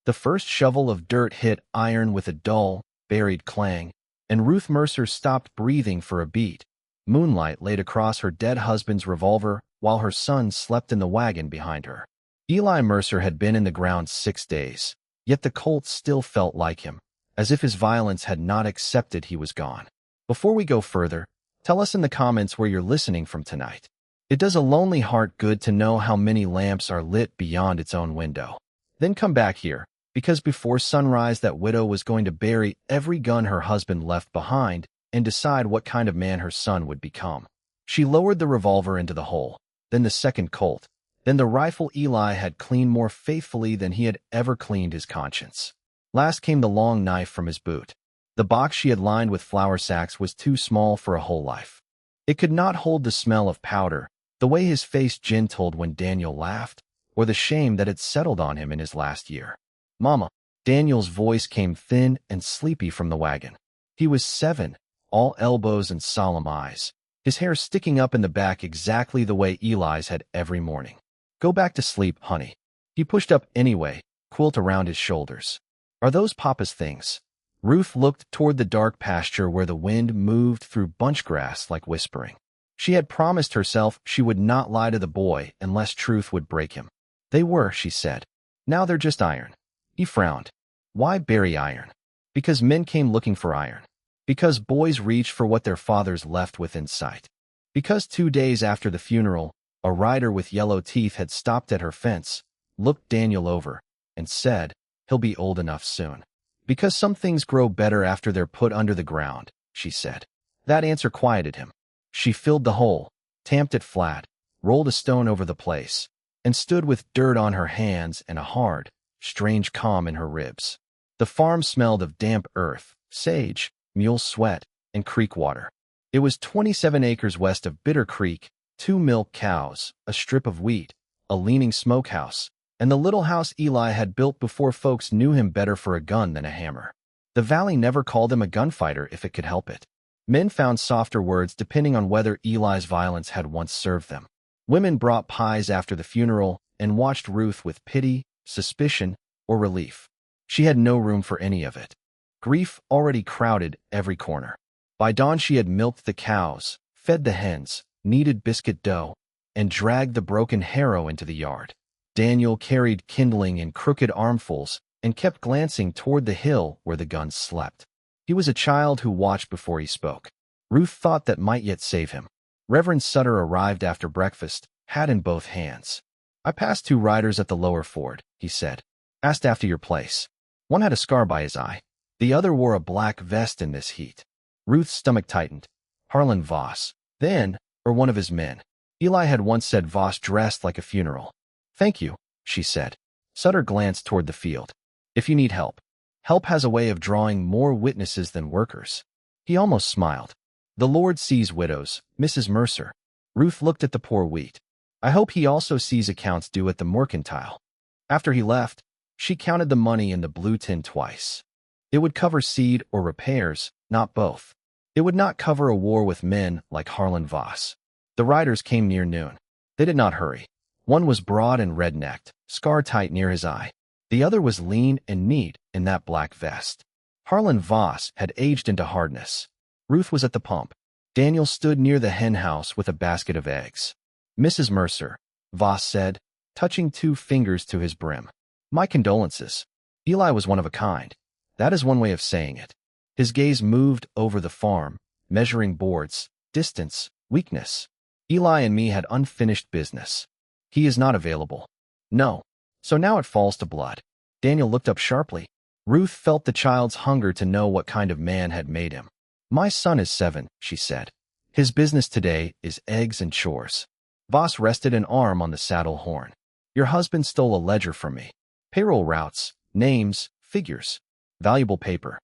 The first shovel of dirt hit iron with a dull, buried clang, and Ruth Mercer stopped breathing for a beat. Moonlight laid across her dead husband's revolver while her son slept in the wagon behind her. Eli Mercer had been in the ground 6 days, yet the Colt still felt like him, as if his violence had not accepted he was gone. Before we go further, tell us in the comments where you're listening from tonight. It does a lonely heart good to know how many lamps are lit beyond its own window. Then come back here, because before sunrise that widow was going to bury every gun her husband left behind and decide what kind of man her son would become. She lowered the revolver into the hole, then the second Colt, then the rifle Eli had cleaned more faithfully than he had ever cleaned his conscience. Last came the long knife from his boot. The box she had lined with flour sacks was too small for a whole life. It could not hold the smell of powder, the way his face gentled when Daniel laughed, or the shame that had settled on him in his last year. "Mama." Daniel's voice came thin and sleepy from the wagon. He was 7, all elbows and solemn eyes, his hair sticking up in the back exactly the way Eli's had every morning. "Go back to sleep, honey." He pushed up anyway, quilt around his shoulders. "Are those Papa's things?" Ruth looked toward the dark pasture where the wind moved through bunchgrass like whispering. She had promised herself she would not lie to the boy unless truth would break him. "They were," she said. "Now they're just iron." He frowned. "Why bury iron?" "Because men came looking for iron. Because boys reached for what their fathers left within sight. Because 2 days after the funeral, a rider with yellow teeth had stopped at her fence, looked Daniel over, and said, 'He'll be old enough soon.' Because some things grow better after they're put under the ground," she said. That answer quieted him. She filled the hole, tamped it flat, rolled a stone over the place, and stood with dirt on her hands and a hard, strange calm in her ribs. The farm smelled of damp earth, sage, mule sweat, and creek water. It was 27 acres west of Bitter Creek, 2 milk cows, a strip of wheat, a leaning smokehouse, and the little house Eli had built before folks knew him better for a gun than a hammer. The valley never called him a gunfighter if it could help it. Men found softer words depending on whether Eli's violence had once served them. Women brought pies after the funeral and watched Ruth with pity, suspicion, or relief. She had no room for any of it. Grief already crowded every corner. By dawn she had milked the cows, fed the hens, kneaded biscuit dough, and dragged the broken harrow into the yard. Daniel carried kindling in crooked armfuls and kept glancing toward the hill where the guns slept. He was a child who watched before he spoke. Ruth thought that might yet save him. Reverend Sutter arrived after breakfast, hat in both hands. "I passed 2 riders at the lower ford," he said. "Asked after your place. One had a scar by his eye. The other wore a black vest in this heat." Ruth's stomach tightened. Harlan Voss. Then, or one of his men. Eli had once said Voss dressed like a funeral. "Thank you," she said. Sutter glanced toward the field. "If you need help. Help has a way of drawing more witnesses than workers." He almost smiled. "The Lord sees widows, Mrs. Mercer." Ruth looked at the poor wheat. "I hope he also sees accounts due at the mercantile." After he left, she counted the money in the blue tin twice. It would cover seed or repairs, not both. It would not cover a war with men like Harlan Voss. The riders came near noon. They did not hurry. One was broad and red-necked, scar-tight near his eye. The other was lean and neat in that black vest. Harlan Voss had aged into hardness. Ruth was at the pump. Daniel stood near the hen house with a basket of eggs. "Mrs. Mercer," Voss said, touching 2 fingers to his brim. "My condolences. Eli was one of a kind. That is one way of saying it." His gaze moved over the farm, measuring boards, distance, weakness. "Eli and me had unfinished business. He is not available." "No. So now it falls to blood." Daniel looked up sharply. Ruth felt the child's hunger to know what kind of man had made him. "My son is 7, she said. "His business today is eggs and chores." Voss rested an arm on the saddle horn. "Your husband stole a ledger from me. Payroll routes, names, figures, valuable paper.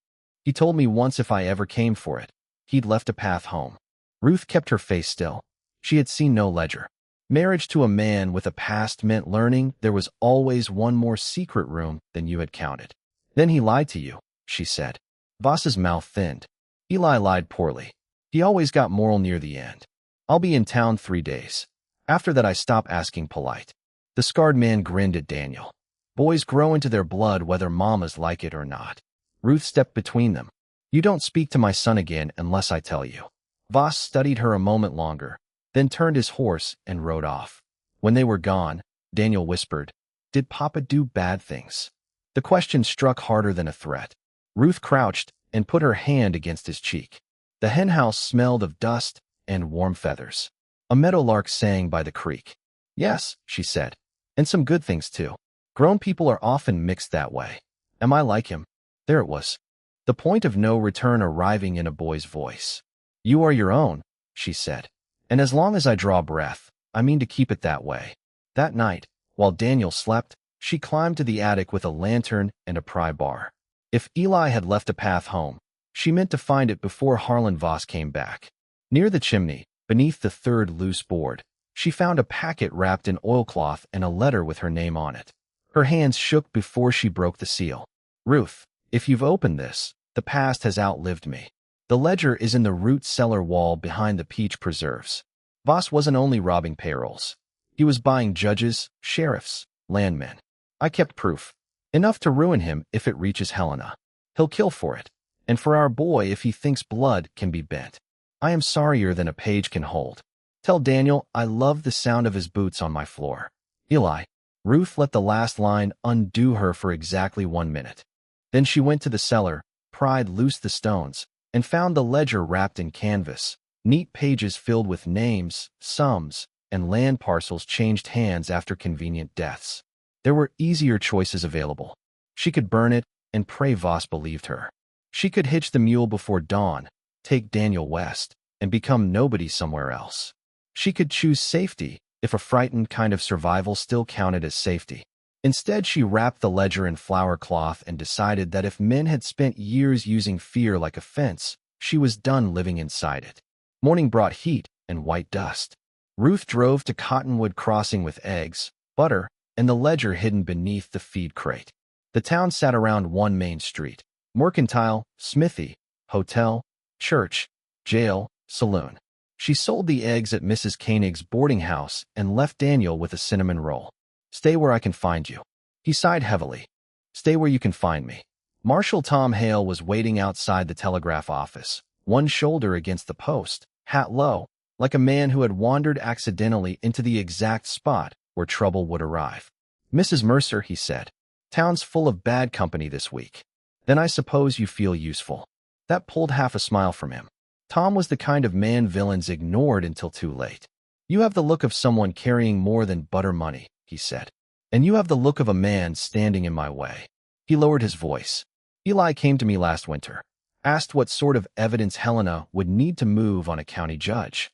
He told me once if I ever came for it, he'd left a path home." Ruth kept her face still. She had seen no ledger. Marriage to a man with a past meant learning there was always one more secret room than you had counted. "Then he lied to you," she said. Voss's mouth thinned. "Eli lied poorly. He always got moral near the end. I'll be in town 3 days. After that I stop asking polite." The scarred man grinned at Daniel. Boys grow into their blood whether mamas like it or not. Ruth stepped between them. You don't speak to my son again unless I tell you. Voss studied her a moment longer, then turned his horse and rode off. When they were gone, Daniel whispered, Did Papa do bad things? The question struck harder than a threat. Ruth crouched and put her hand against his cheek. The henhouse smelled of dust and warm feathers. A meadowlark sang by the creek. Yes, she said, and some good things too. Grown people are often mixed that way. Am I like him? There it was. The point of no return arriving in a boy's voice. You are your own, she said. And as long as I draw breath, I mean to keep it that way. That night, while Daniel slept, she climbed to the attic with a lantern and a pry bar. If Eli had left a path home, she meant to find it before Harlan Voss came back. Near the chimney, beneath the third loose board, she found a packet wrapped in oilcloth and a letter with her name on it. Her hands shook before she broke the seal. Ruth, if you've opened this, the past has outlived me. The ledger is in the root cellar wall behind the peach preserves. Voss wasn't only robbing payrolls. He was buying judges, sheriffs, landmen. I kept proof. Enough to ruin him if it reaches Helena. He'll kill for it. And for our boy if he thinks blood can be bent. I am sorrier than a page can hold. Tell Daniel I love the sound of his boots on my floor. Eli. Ruth let the last line undo her for exactly 1 minute. Then she went to the cellar, pried loose the stones, and found the ledger wrapped in canvas, neat pages filled with names, sums, and land parcels changed hands after convenient deaths. There were easier choices available. She could burn it and pray Voss believed her. She could hitch the mule before dawn, take Daniel west, and become nobody somewhere else. She could choose safety, if a frightened kind of survival still counted as safety. Instead, she wrapped the ledger in flour cloth and decided that if men had spent years using fear like a fence, she was done living inside it. Morning brought heat and white dust. Ruth drove to Cottonwood Crossing with eggs, butter, and the ledger hidden beneath the feed crate. The town sat around one main street: mercantile, smithy, hotel, church, jail, saloon. She sold the eggs at Mrs. Koenig's boarding house and left Daniel with a cinnamon roll. Stay where I can find you. He sighed heavily. Stay where you can find me. Marshal Tom Hale was waiting outside the telegraph office, one shoulder against the post, hat low, like a man who had wandered accidentally into the exact spot where trouble would arrive. Mrs. Mercer, he said, town's full of bad company this week. Then I suppose you feel useful. That pulled half a smile from him. Tom was the kind of man villains ignored until too late. You have the look of someone carrying more than butter money, he said. And you have the look of a man standing in my way. He lowered his voice. Eli came to me last winter, asked what sort of evidence Helena would need to move on a county judge.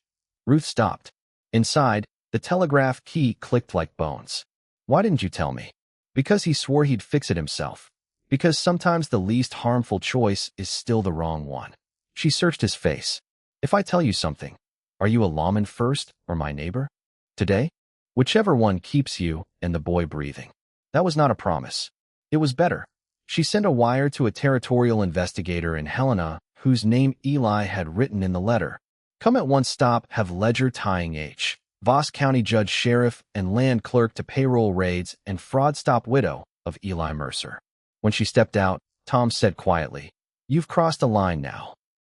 Ruth stopped. Inside, the telegraph key clicked like bones. Why didn't you tell me? Because he swore he'd fix it himself. Because sometimes the least harmful choice is still the wrong one. She searched his face. If I tell you something, are you a lawman first or my neighbor? Today? Whichever one keeps you and the boy breathing. That was not a promise. It was better. She sent a wire to a territorial investigator in Helena whose name Eli had written in the letter. Come at once, stop, have ledger tying H. Voss County Judge, Sheriff, and Land Clerk to payroll raids and fraud stop widow of Eli Mercer. When she stepped out, Tom said quietly, You've crossed a line now.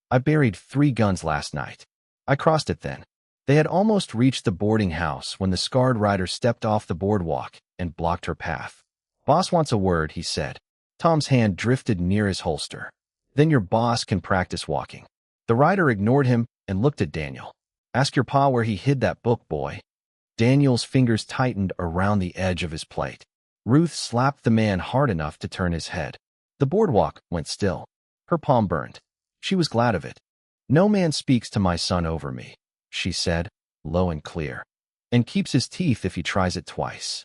I buried 3 guns last night. I crossed it then. They had almost reached the boarding house when the scarred rider stepped off the boardwalk and blocked her path. Boss wants a word, he said. Tom's hand drifted near his holster. Then your boss can practice walking. The rider ignored him and looked at Daniel. Ask your pa where he hid that book, boy. Daniel's fingers tightened around the edge of his plate. Ruth slapped the man hard enough to turn his head. The boardwalk went still. Her palm burned. She was glad of it. No man speaks to my son over me, she said, low and clear, and keeps his teeth if he tries it twice.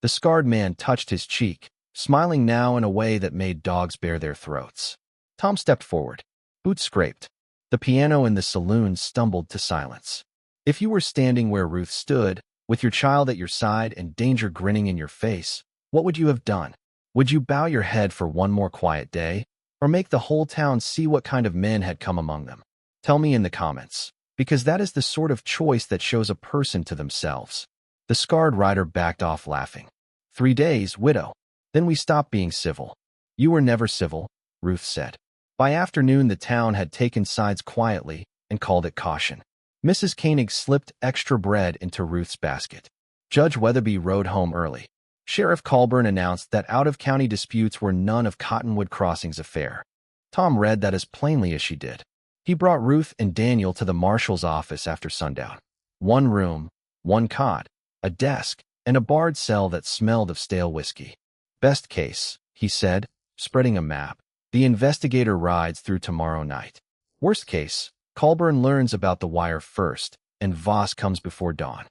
The scarred man touched his cheek, smiling now in a way that made dogs bare their throats. Tom stepped forward. Boots scraped. The piano in the saloon stumbled to silence. If you were standing where Ruth stood, with your child at your side and danger grinning in your face, what would you have done? Would you bow your head for one more quiet day, or make the whole town see what kind of men had come among them? Tell me in the comments, because that is the sort of choice that shows a person to themselves. The scarred rider backed off laughing. 3 days, widow. Then we stopped being civil. You were never civil, Ruth said. By afternoon, the town had taken sides quietly and called it caution. Mrs. Koenig slipped extra bread into Ruth's basket. Judge Weatherby rode home early. Sheriff Colburn announced that out-of-county disputes were none of Cottonwood Crossing's affair. Tom read that as plainly as she did. He brought Ruth and Daniel to the marshal's office after sundown. One room, one cot, a desk, and a barred cell that smelled of stale whiskey. Best case, he said, spreading a map. The investigator rides through tomorrow night. Worst case, Colburn learns about the wire first, and Voss comes before dawn.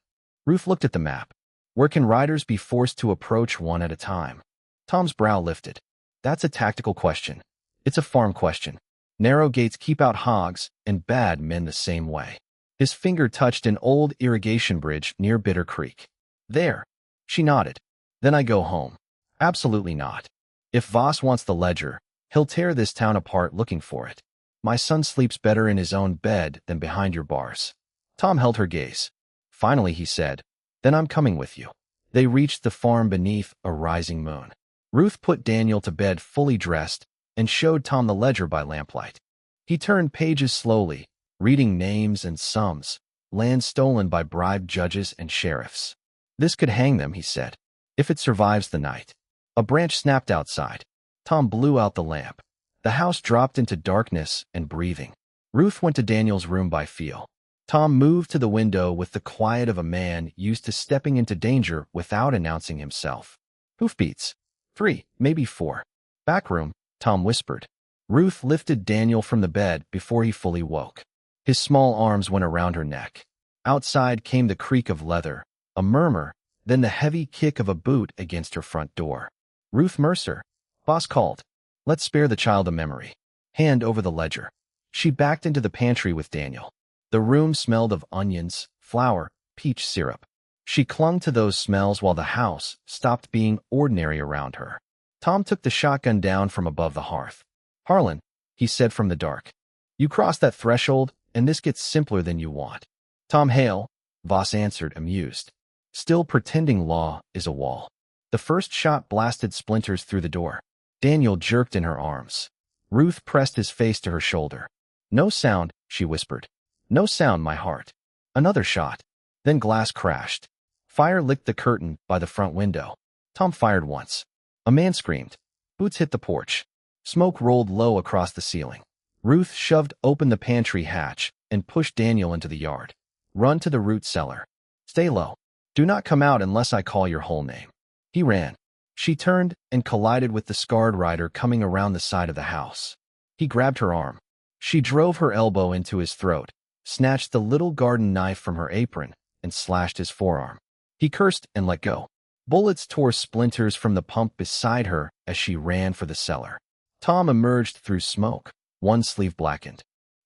Ruth looked at the map. Where can riders be forced to approach one at a time? Tom's brow lifted. That's a tactical question. It's a farm question. Narrow gates keep out hogs, and bad men the same way. His finger touched an old irrigation bridge near Bitter Creek. There. She nodded. Then I go home. Absolutely not. If Voss wants the ledger, he'll tear this town apart looking for it. My son sleeps better in his own bed than behind your bars. Tom held her gaze. Finally, he said, then I'm coming with you. They reached the farm beneath a rising moon. Ruth put Daniel to bed fully dressed and showed Tom the ledger by lamplight. He turned pages slowly, reading names and sums, land stolen by bribed judges and sheriffs. This could hang them, he said, if it survives the night. A branch snapped outside. Tom blew out the lamp. The house dropped into darkness and breathing. Ruth went to Daniel's room by feel. Tom moved to the window with the quiet of a man used to stepping into danger without announcing himself. Hoofbeats. 3, maybe 4. Back room, Tom whispered. Ruth lifted Daniel from the bed before he fully woke. His small arms went around her neck. Outside came the creak of leather, a murmur, then the heavy kick of a boot against her front door. Ruth Mercer. Boss called. Let's spare the child a memory. Hand over the ledger. She backed into the pantry with Daniel. The room smelled of onions, flour, peach syrup. She clung to those smells while the house stopped being ordinary around her. Tom took the shotgun down from above the hearth. Harlan, he said from the dark. You cross that threshold, and this gets simpler than you want. Tom Hale, Voss answered, amused. Still pretending law is a wall. The first shot blasted splinters through the door. Daniel jerked in her arms. Ruth pressed his face to her shoulder. No sound, she whispered. No sound, my heart. Another shot. Then glass crashed. Fire licked the curtain by the front window. Tom fired once. A man screamed. Boots hit the porch. Smoke rolled low across the ceiling. Ruth shoved open the pantry hatch and pushed Daniel into the yard. Run to the root cellar. Stay low. Do not come out unless I call your whole name. He ran. She turned and collided with the scarred rider coming around the side of the house. He grabbed her arm. She drove her elbow into his throat, snatched the little garden knife from her apron, and slashed his forearm. He cursed and let go. Bullets tore splinters from the pump beside her as she ran for the cellar. Tom emerged through smoke, one sleeve blackened.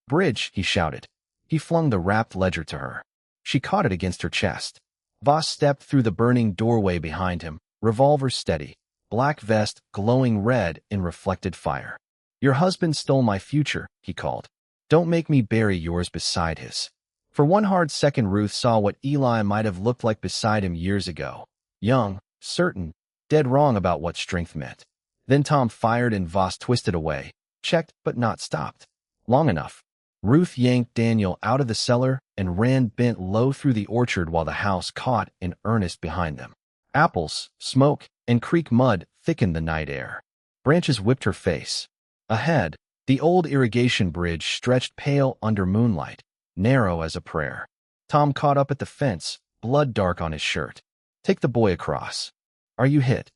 Bridge, he shouted. He flung the wrapped ledger to her. She caught it against her chest. Voss stepped through the burning doorway behind him, revolver steady, black vest glowing red in reflected fire. Your husband stole my future, he called. Don't make me bury yours beside his. For one hard second, Ruth saw what Eli might have looked like beside him years ago. Young, certain, dead wrong about what strength meant. Then Tom fired and Voss twisted away, checked but not stopped. Long enough. Ruth yanked Daniel out of the cellar and ran bent low through the orchard while the house caught in earnest behind them. Apples, smoke, and creek mud thickened the night air. Branches whipped her face. Ahead, the old irrigation bridge stretched pale under moonlight, narrow as a prayer. Tom caught up at the fence, blood dark on his shirt. Take the boy across. Are you hit?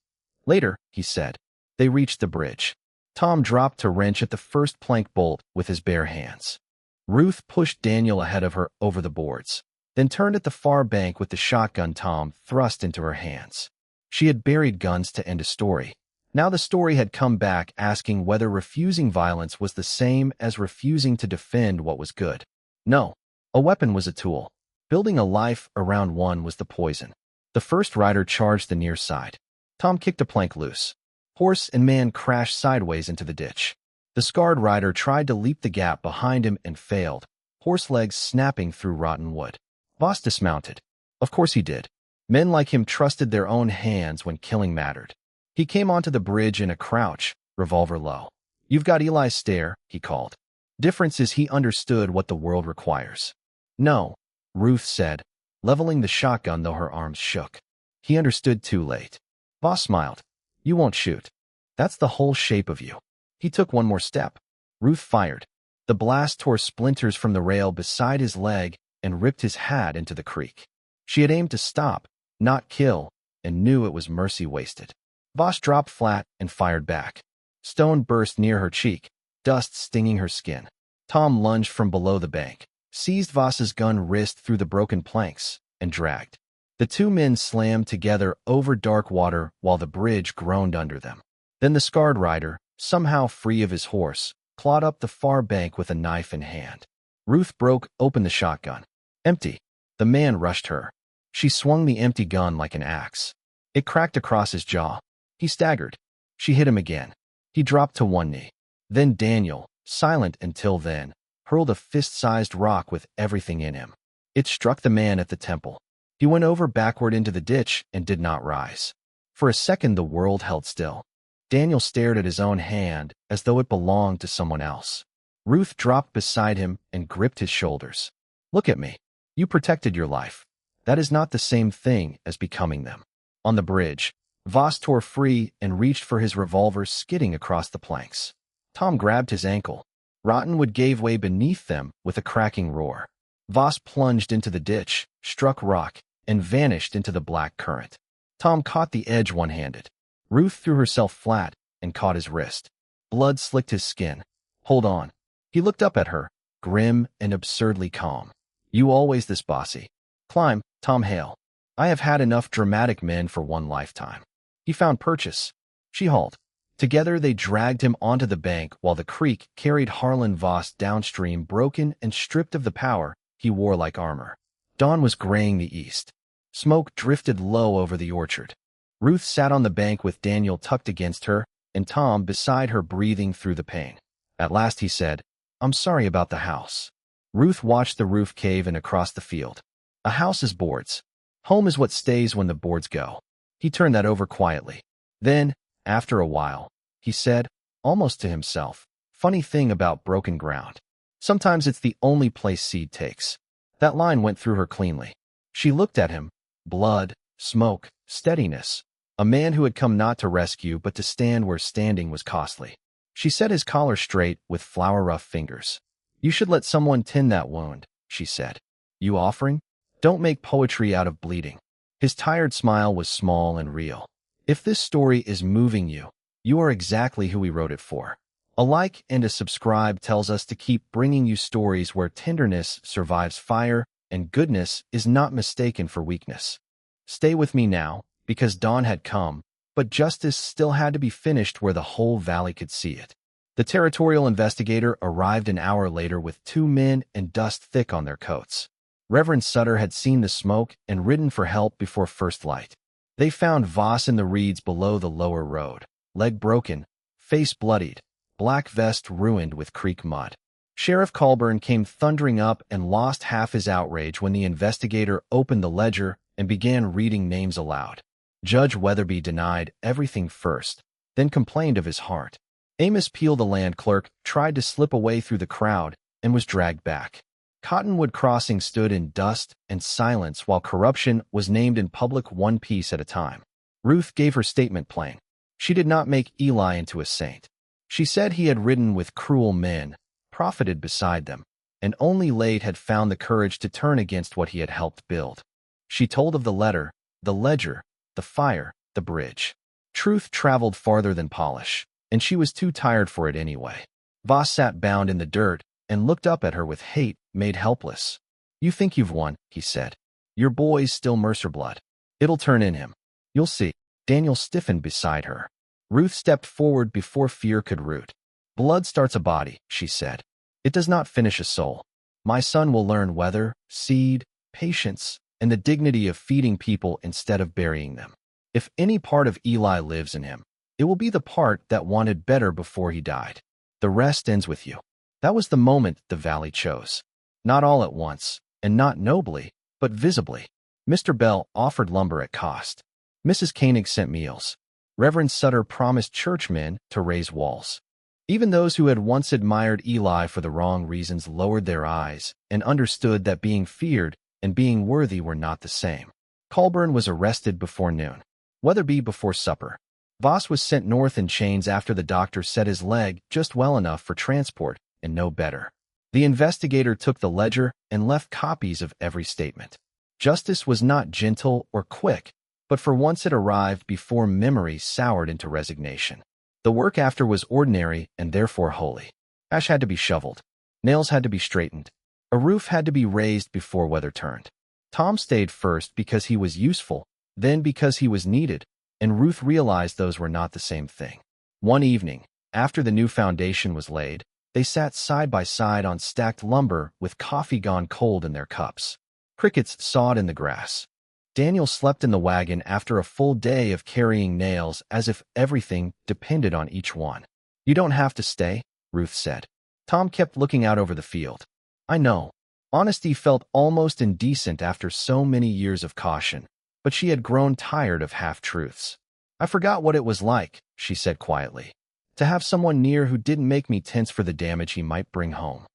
Later, he said. They reached the bridge. Tom dropped to wrench at the first plank bolt with his bare hands. Ruth pushed Daniel ahead of her over the boards, then turned at the far bank with the shotgun Tom thrust into her hands. She had buried guns to end a story. Now the story had come back asking whether refusing violence was the same as refusing to defend what was good. No, a weapon was a tool. Building a life around one was the poison. The first rider charged the near side. Tom kicked a plank loose. Horse and man crashed sideways into the ditch. The scarred rider tried to leap the gap behind him and failed, horse legs snapping through rotten wood. Voss dismounted. Of course he did. Men like him trusted their own hands when killing mattered. He came onto the bridge in a crouch, revolver low. "You've got Eli's stare," he called. Difference is he understood what the world requires. "No," Ruth said, leveling the shotgun though her arms shook. He understood too late. Voss smiled. "You won't shoot. That's the whole shape of you." He took one more step. Ruth fired. The blast tore splinters from the rail beside his leg and ripped his hat into the creek. She had aimed to stop, not kill, and knew it was mercy wasted. Voss dropped flat and fired back. Stone burst near her cheek, dust stinging her skin. Tom lunged from below the bank, seized Voss's gun wrist through the broken planks, and dragged. The two men slammed together over dark water while the bridge groaned under them. Then the scarred rider, somehow free of his horse, clawed up the far bank with a knife in hand. Ruth broke open the shotgun. Empty. The man rushed her. She swung the empty gun like an axe. It cracked across his jaw. He staggered. She hit him again. He dropped to one knee. Then Daniel, silent until then, hurled a fist-sized rock with everything in him. It struck the man at the temple. He went over backward into the ditch and did not rise. For a second the world held still. Daniel stared at his own hand as though it belonged to someone else. Ruth dropped beside him and gripped his shoulders. "Look at me. You protected your life. That is not the same thing as becoming them." On the bridge, Voss tore free and reached for his revolver, skidding across the planks. Tom grabbed his ankle. Rottenwood gave way beneath them with a cracking roar. Voss plunged into the ditch, struck rock, and vanished into the black current. Tom caught the edge one-handed. Ruth threw herself flat and caught his wrist. Blood slicked his skin. "Hold on." He looked up at her, grim and absurdly calm. "You always this bossy." "Climb, Tom Hale. I have had enough dramatic men for one lifetime." He found purchase. She hauled. Together they dragged him onto the bank while the creek carried Harlan Voss downstream, broken and stripped of the power he wore like armor. Dawn was graying the east. Smoke drifted low over the orchard. Ruth sat on the bank with Daniel tucked against her and Tom beside her, breathing through the pain. At last he said, "I'm sorry about the house." Ruth watched the roof cave in across the field. "A house is boards. Home is what stays when the boards go." He turned that over quietly. Then, after a while, he said, almost to himself, "Funny thing about broken ground. Sometimes it's the only place seed takes." That line went through her cleanly. She looked at him. Blood, smoke, steadiness. A man who had come not to rescue but to stand where standing was costly. She set his collar straight with flower-rough fingers. "You should let someone tend that wound," she said. "You offering? Don't make poetry out of bleeding." His tired smile was small and real. "If this story is moving you, you are exactly who we wrote it for." A like and a subscribe tells us to keep bringing you stories where tenderness survives fire and goodness is not mistaken for weakness. Stay with me now, because dawn had come, but justice still had to be finished where the whole valley could see it. The territorial investigator arrived an hour later with 2 men and dust thick on their coats. Reverend Sutter had seen the smoke and ridden for help before first light. They found Voss in the reeds below the lower road, leg broken, face bloodied, black vest ruined with creek mud. Sheriff Colburn came thundering up and lost half his outrage when the investigator opened the ledger and began reading names aloud. Judge Weatherby denied everything first, then complained of his heart. Amos Peel, the land clerk, tried to slip away through the crowd and was dragged back. Cottonwood Crossing stood in dust and silence while corruption was named in public one piece at a time. Ruth gave her statement plain. She did not make Eli into a saint. She said he had ridden with cruel men, profited beside them, and only late had found the courage to turn against what he had helped build. She told of the letter, the ledger, the fire, the bridge. Truth traveled farther than polish, and she was too tired for it anyway. Voss sat bound in the dirt and looked up at her with hate made helpless. "You think you've won," he said. "Your boy's still Mercer blood. It'll turn in him. You'll see." Daniel stiffened beside her. Ruth stepped forward before fear could root. "Blood starts a body," she said. "It does not finish a soul. My son will learn weather, seed, patience, and the dignity of feeding people instead of burying them. If any part of Eli lives in him, it will be the part that wanted better before he died. The rest ends with you." That was the moment the valley chose. Not all at once, and not nobly, but visibly. Mr. Bell offered lumber at cost. Mrs. Koenig sent meals. Reverend Sutter promised churchmen to raise walls. Even those who had once admired Eli for the wrong reasons lowered their eyes and understood that being feared and being worthy were not the same. Colburn was arrested before noon. Weatherby before supper. Voss was sent north in chains after the doctor set his leg just well enough for transport and no better. The investigator took the ledger and left copies of every statement. Justice was not gentle or quick, but for once it arrived before memory soured into resignation. The work after was ordinary and therefore holy. Ash had to be shoveled. Nails had to be straightened. A roof had to be raised before weather turned. Tom stayed first because he was useful, then because he was needed, and Ruth realized those were not the same thing. One evening, after the new foundation was laid, they sat side by side on stacked lumber with coffee gone cold in their cups. Crickets sawed in the grass. Daniel slept in the wagon after a full day of carrying nails as if everything depended on each one. "You don't have to stay," Ruth said. Tom kept looking out over the field. "I know." Honesty felt almost indecent after so many years of caution, but she had grown tired of half-truths. "I forgot what it was like," she said quietly, "to have someone near who didn't make me tense for the damage he might bring home."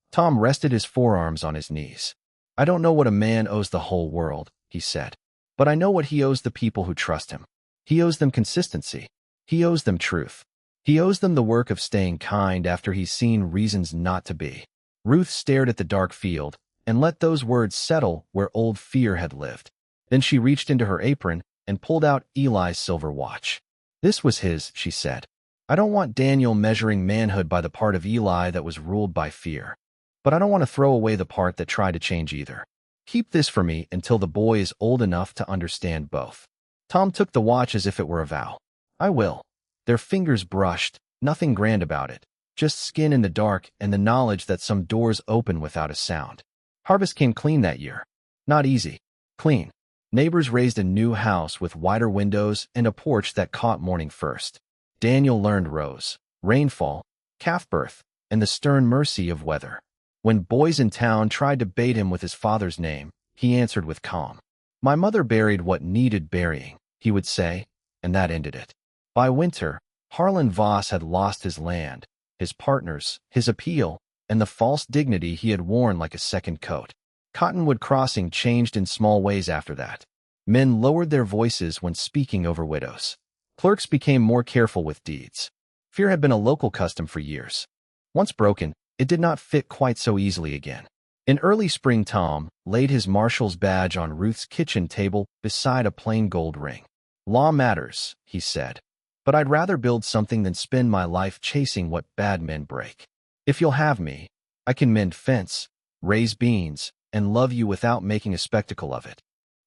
Tom rested his forearms on his knees. "I don't know what a man owes the whole world," he said, "but I know what he owes the people who trust him. He owes them consistency. He owes them truth. He owes them the work of staying kind after he's seen reasons not to be." Ruth stared at the dark field and let those words settle where old fear had lived. Then she reached into her apron and pulled out Eli's silver watch. "This was his," she said. "I don't want Daniel measuring manhood by the part of Eli that was ruled by fear. But I don't want to throw away the part that tried to change either. Keep this for me until the boy is old enough to understand both." Tom took the watch as if it were a vow. "I will." Their fingers brushed, nothing grand about it, just skin in the dark and the knowledge that some doors open without a sound. Harvest came clean that year. Not easy. Clean. Neighbors raised a new house with wider windows and a porch that caught morning first. Daniel learned rose, rainfall, calf birth, and the stern mercy of weather. When boys in town tried to bait him with his father's name, he answered with calm. "My mother buried what needed burying," he would say, and that ended it. By winter, Harlan Voss had lost his land, his partners, his appeal, and the false dignity he had worn like a second coat. Cottonwood Crossing changed in small ways after that. Men lowered their voices when speaking over widows. Clerks became more careful with deeds. Fear had been a local custom for years. Once broken, it did not fit quite so easily again. In early spring, Tom laid his marshal's badge on Ruth's kitchen table beside a plain gold ring. "Law matters," he said, "but I'd rather build something than spend my life chasing what bad men break. If you'll have me, I can mend fence, raise beans, and love you without making a spectacle of it."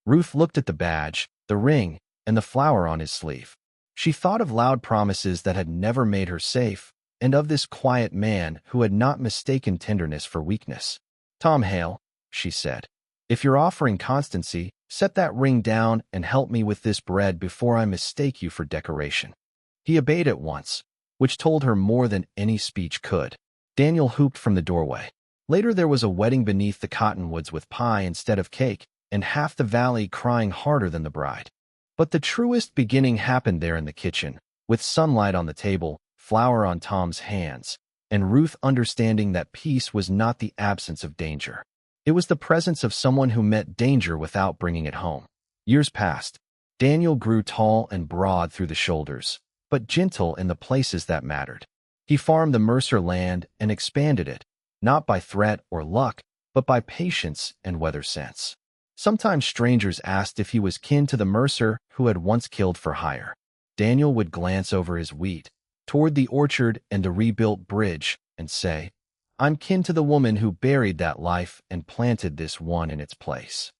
Ruth looked at the badge, the ring, and the flower on his sleeve. She thought of loud promises that had never made her safe, and of this quiet man who had not mistaken tenderness for weakness. "Tom Hale," she said, "if you're offering constancy, set that ring down and help me with this bread before I mistake you for decoration." He obeyed at once, which told her more than any speech could. Daniel hooped from the doorway. Later there was a wedding beneath the cottonwoods with pie instead of cake, and half the valley crying harder than the bride. But the truest beginning happened there in the kitchen, with sunlight on the table, flour on Tom's hands, and Ruth understanding that peace was not the absence of danger. It was the presence of someone who met danger without bringing it home. Years passed. Daniel grew tall and broad through the shoulders, but gentle in the places that mattered. He farmed the Mercer land and expanded it, not by threat or luck, but by patience and weather sense. Sometimes strangers asked if he was kin to the Mercer who had once killed for hire. Daniel would glance over his wheat, toward the orchard and the rebuilt bridge, and say, "I'm kin to the woman who buried that life and planted this one in its place."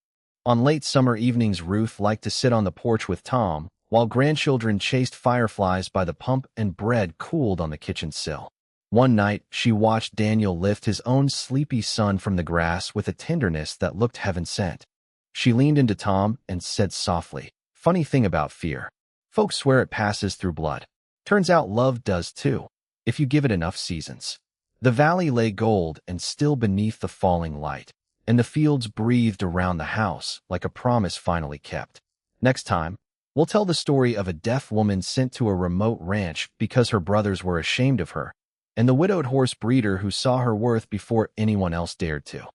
On late summer evenings, Ruth liked to sit on the porch with Tom, while grandchildren chased fireflies by the pump and bread cooled on the kitchen sill. One night, she watched Daniel lift his own sleepy son from the grass with a tenderness that looked heaven-sent. She leaned into Tom and said softly, "Funny thing about fear. Folks swear it passes through blood. Turns out love does too, if you give it enough seasons." The valley lay gold and still beneath the falling light, and the fields breathed around the house like a promise finally kept. Next time, We'll tell the story of a deaf woman sent to a remote ranch because her brothers were ashamed of her, and the widowed horse breeder who saw her worth before anyone else dared to.